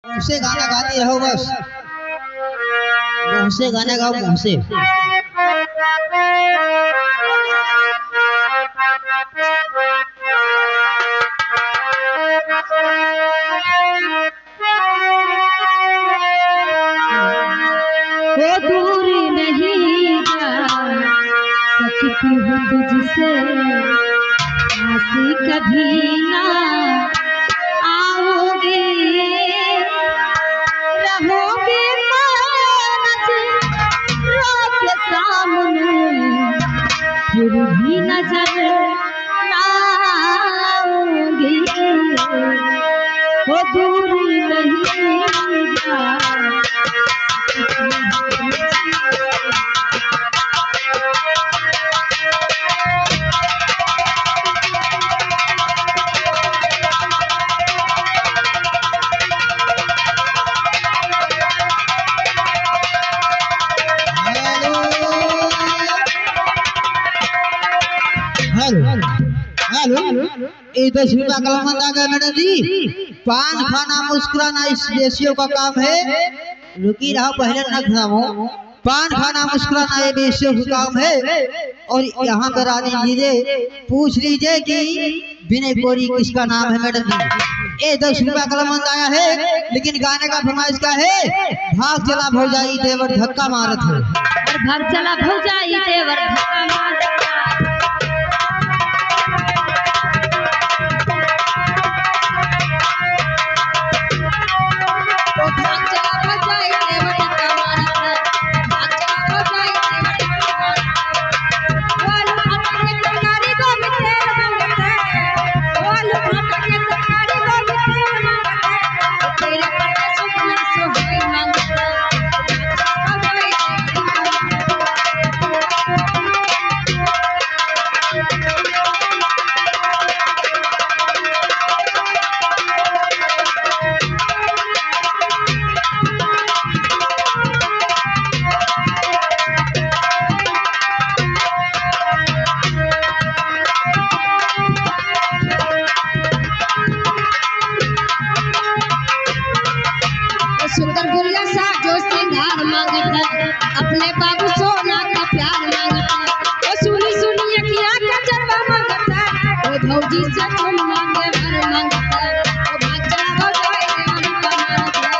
मुंह से गाना गाती रहो बस, मुंह से गाना गाओ मुंह से। वो दूर नहीं जा सकती हूँ तुझसे, आसी कभी ना आओगे, रहोगे के सामने, फिर भी नजर ना आओगे। वो दूर नहीं जा ये 10 रुपया कलमंद आ गया मैडम जी। पान खाना मुस्कुराना इस देशियों का काम है। रुकी रहो पहले न खाओ। पान खाना मुस्कुराना ये देशियों का काम है। और यहाँ पर रानी जी पूछ लीजिए कि विनय कोरी किसका नाम है मैडम जी। ये 10 रुपया कलमंद आया है, लेकिन गाने का फरमाइश का है। भाग चला भौजाई देवर धक्का मारत है। भाग चला भौजाई देवर धक्का मारत है। सुंदर गुड़िया सा जो सिंगार मांगता, अपने बाबू सोना का प्यार मांगता। सुनी सुनी अखियां का जलवा मांगता, ओ भौजी से तुम मांगे भर मांगता। ओ भाग चला भौजाई देवर धक्का मारत है।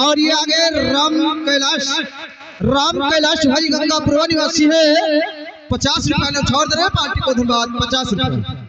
और ये आगे राम कैलाश भाई गंगापुर निवासी है। 50 रुपया छोड़ दे रहे पार्टी को। धन्यवाद। 50 रुपया।